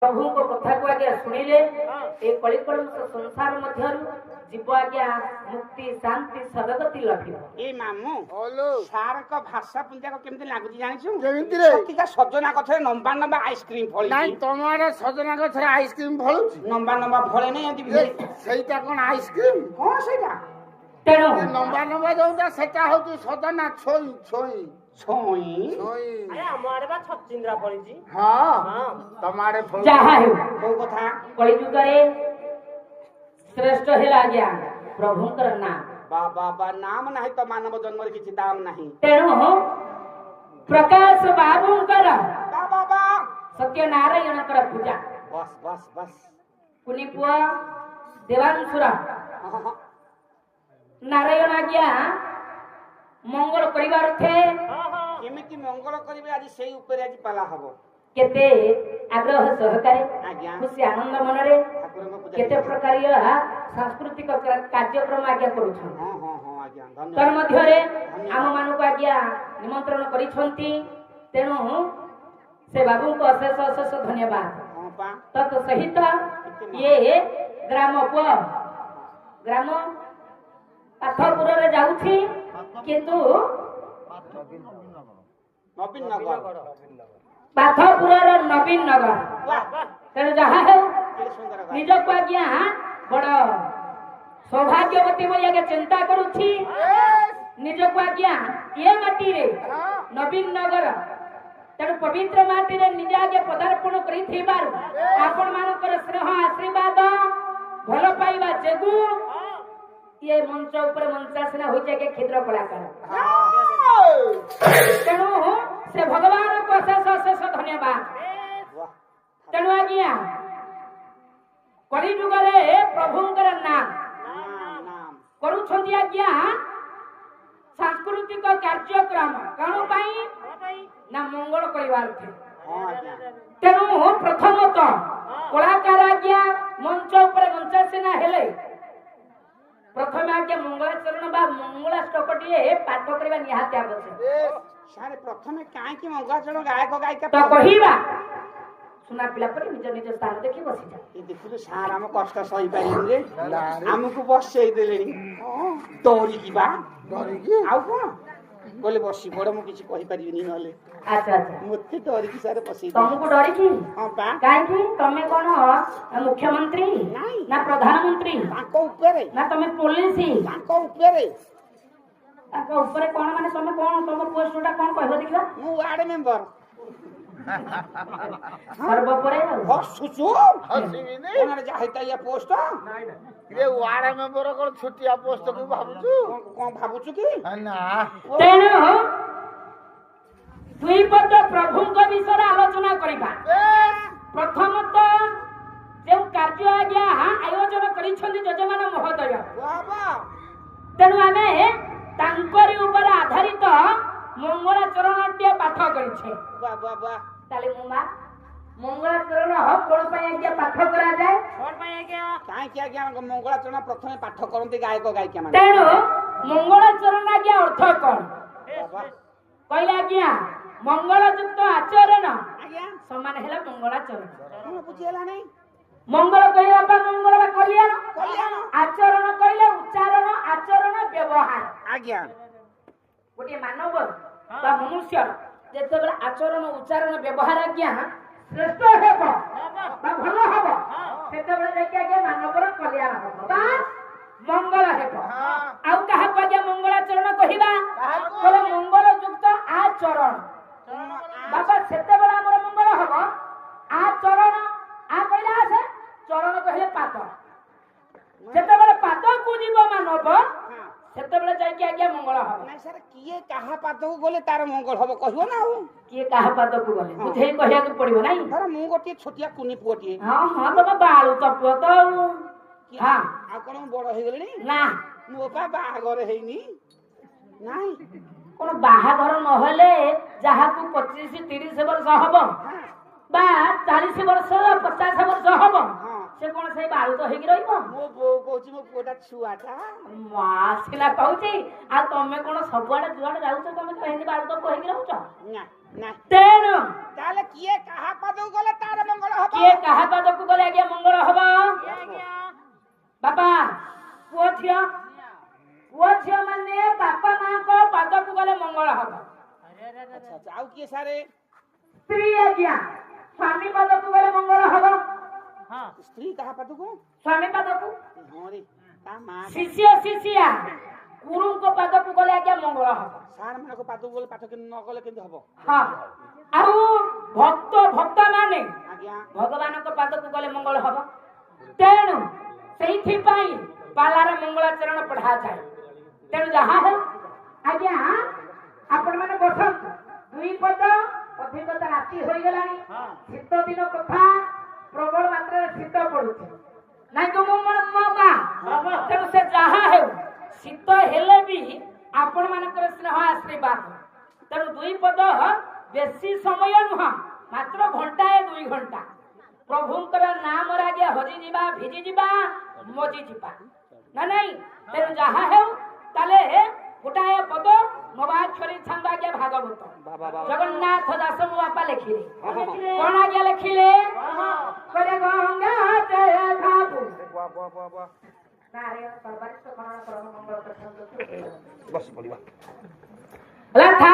प्रभु को कथा को आज्ञा शुणिले ए कलिकलुष संसार मध्य जीव आज्ञा मुक्ति शांति सदगति लभिबो। ए मामू ओलो सार को भाषा पुंजा को केमति लागुची जानिछु केमिति रे सतिका सजना कथरे नंबा नंबा आइसक्रीम फळी नाही तमारे सजना गछरे आइसक्रीम फळुची नंबा नंबा फळे नै एंति बिले सेटा कोन आइसक्रीम कोन सेटा तेणु नंबा नंबा जोटा सेटा होती सजना छोई छोई छोई छोई अरे हमारे बा छचिंद्रा पड़ीची हां तमारे फळ जहा हे को कथा कलियुग रे श्रेष्ठ हेला आज्ञा प्रभुंकर नाम बाबा बा नाम नाही तो मानव जन्म रे किछि दाम नाही तेणु प्रकाश बाबुंकर बाबा बा सत्यनारायण कर पूजा बस बस बस कुनी पुआ देवांशुर नारायण आज्ञा मंगल परिवार थे केमिति मंगल करिवे आज सेई ऊपर आज पाला हबो केते आग्रह सहकारे आज्ञा खुशी आनंद मनरे ठाकुर को पूजा केते प्रकार सांस्कृतिक कार्यक्रम आज्ञा करूछन हां हां हां आज्ञा तर धन्यवाद मध्य रे आम मानक आज्ञा निमंत्रण करिछंती तेणु से बाबू को अशेष अशेष धन्यवाद हां पा तत् सहित ये ग्राम ग्राम पाथपुर रे जाउछि किंतु नवीन नगर पाथपुर रे नवीन नगर वाह तेणु जहा है के सुंदर गाय निज को आज्ञा बड़ सौभाग्यवती बोली आगे चिंता करुछि निज को आज्ञा ये माटी रे नवीन नगर तेणु पवित्र माटी रे निज आगे पदार्पण करिथिबार आपण मानकर स्नेह आशीर्वाद भल पाइबा जेगु ये मंच ऊपर मंचासना हो जाए क्षुद्र कलाकार तेणु से भगवान को अशेष अशेष धन्यवाद वाह तेणु आज्ञा कलियुग रे प्रभुंकर नाम नाम करूछंती आज्ञा सांस्कृतिक कार्यक्रम कौन पाई ना मंगल परिवार थे हां आज्ञा तेणु प्रथमतः कलाकार आज्ञा मंच ऊपर मंचासना हेले प्रथम आज्ञा मंगलाचरण बा मंगला स्टकटिए पाठ करबा निहाती आवश्यक सारे प्रथमे काहे कि मंगलाचरण गायक गायिका तो कहिबा सुना पिला पर निज निज स्थान देखि बसी जा ये देखु सार हम कष्ट सही पारिन रे हमकु बसई देलेनी दौरी की बा डरी की आउ कोन बोले बसी बड़ मु किछि कहि परिबिनी नले अच्छा अच्छा मते डरी की सारे बसई तुमको डरी की हां पा काहे की तमे कोन मुख्यमंत्री नहीं। ना प्रधानमंत्री ताको ऊपर ना तमे पुलिस ताको ऊपर ताको ऊपर कोन माने तमे कोन तम पोस्टटा कोन कहबो देखिबा मु वार्ड मेंबर सर्व परे हसुचु हसिबिनी कोन जा हेता या पोस्ट रे वाड़ा मेंबर कोन छुटिया पोस्ट को भाबुछु कोन भाबुचु की ना तेणु दुई पद प्रभुଙ୍କ विषय आलोचना करिबा प्रथमतः जो कार्य आज्ञा आयोजन करिछन्ति जजमान महोदय बाबा तेणु आमे तांकरी ऊपर आधारित मंगलाचरणट्य पाठ करिछे बाबा बा ताले मुमा मंगलाचरण कोन पय आज्ञा पाठ करा जाय छोड़ पाए क्या काहे कि आज्ञा मंगलाचरण प्रथमे पाठ करन्ते गायक गायिका माने तेणु मंगलाचरण आज्ञा अर्थ कोन बाबा कहले आज्ञा मंगलयुक्त आचरण आज्ञा समान हेला मंगलाचरण कोन बुझिला नै मंगल कहला बा मंगल कल्याण कल्याण आचरण कहले उच्चारण आचरण व्यवहार आज्ञा गोटे मानव बा मनुष्य जेतेबेले आचरण उच्चारण व्यवहार आज्ञा श्रेष्ठ हेब बा भलो हब सेतेबेले देखि आज्ञा मानवर कल्याण हब बा मंगल हेब आउ कहा आज्ञा मंगलाचरण कहिबा बोले मंगल युक्त आचरण बाबा सेतेबेले हमर मंगल हब आचरण आ कहला आसे चरण कहले पाद सेतेबेले पाद को जीव मानव सेतेबेले जाय कि आज्ञा मंगल हब नै सर किए काहा पादକୁ गले तार मंगल हबो कहबो ना हो किए काहा पाद को गले बुझे कहिया के पड़िबो नाही धर मु गोटे छोटिया कुनी पुओटी हां हां तब बाळू तप तो हां आ कोन बड़ हे गेलनी ना मो बा बाहागर हेइनी नाही कोन बाहाघर न हेले जहा को 25 30 वर्ष हबो बा 40 वर्ष 50 वर्ष हबो हां से कोन सही बाळू तो हेगी रहिबो मो बो कहूची मो पुओटा छुआटा मासिला कहूची आ तमे कोन सबुआडे जुआडे जाउछ तमे कहिनी बाळू तो हेगी रहउछ ना ନା ତେଣୁ ତାହେଲେ କିଏ କାହା ପାଦକୁ ଗଲେ ତାର ମଙ୍ଗଳ ହବ? କିଏ କାହା ପାଦକୁ ଗଲେ ଆଜ୍ଞା ମଙ୍ଗଳ ହବ? ଆଜ୍ଞା ବାପା ପୁଅ ଝିଅ ମାନେ ବାପା ମାଙ୍କ ପାଦକୁ ଗଲେ ମଙ୍ଗଳ ହବ। ଆଚ୍ଛା ଆଚ୍ଛା ଆଉ କିଏ ସାରେ? ସ୍ତ୍ରୀ ଆଜ୍ଞା ସ୍ୱାମୀ ପାଦକୁ ଗଲେ ମଙ୍ଗଳ ହବ। ହଁ ସ୍ତ୍ରୀ କାହା ପାଦକୁ? ସ୍ୱାମୀ ପାଦକୁ। ହଁ ରେ ତା ମା ଶିଷ୍ୟା ଗୁରୁଙ୍କ ପାଦକୁ ଗଲେ ଆଜ୍ଞା ମଙ୍ଗଳ ହବ। ସାର୍ ମାନଙ୍କ ପାଦକୁ ଗଲେ ପାଠ ନ ଗଲେ କେମିତି ହବ? ହଁ ଆଉ ଭକ୍ତ ମାନେ ଆଜ୍ଞା ଭଗବାନଙ୍କ ପାଦକୁ ଗଲେ ମଙ୍ଗଳ ହବ। ତେଣୁ ସେଇଥିପାଇଁ ପାଲାର ମଙ୍ଗଳାଚରଣ ପଢାଯାଏ। ତେଣୁ ଯାହା ହଉ ଆଜ୍ଞା ଆପଣ ମାନେ ବସନ୍ତୁ। ଦୁଇ ପଦ ଅଧିକ ତ ରାତି ହୋଇଗଲାଣି। ଶୀତ ଦିନ କଥା ପ୍ରବଳ ମାତ୍ରାରେ ଶୀତ ପଡୁଛି ନାଇଁ ତ ମୋ ମା। ତେଣୁ ସେ ଯାହା ହେଉ ଶୀତ ହେଲେ ବି ଆପଣ ମାନଙ୍କର ସ୍ନେହ ଆଶୀର୍ବାଦ। ତେଣୁ ଦୁଇ ପଦ ବେଶୀ ସମୟ ନୁହଁ ମାତ୍ର ଘଣ୍ଟାଏ 2 ଘଣ୍ଟା ପ୍ରଭୁଙ୍କର ନାମରେ ଆଜ୍ଞା ହଜିଯିବା ଭିଜିଯିବା ମଜିଯିବା ନା ନାଇଁ। ତେଣୁ ଯାହା ହେଉ ତାହେଲେ ଗୋଟାଏ ପଦ ନବାକ୍ଷରୀ ଛାନ୍ଦ ଆଜ୍ଞା ଭାଗବତ ଜଗନ୍ନାଥ ଦାସ ମୋ ବାପା ଲେଖିଲେ। କଣ ଆଜ୍ଞା ଲେଖିଲେ? କହିଲେ ଗଙ୍ଗା ଜୟ ଭାବୁ ବସ ପଡିବା। ଲଥା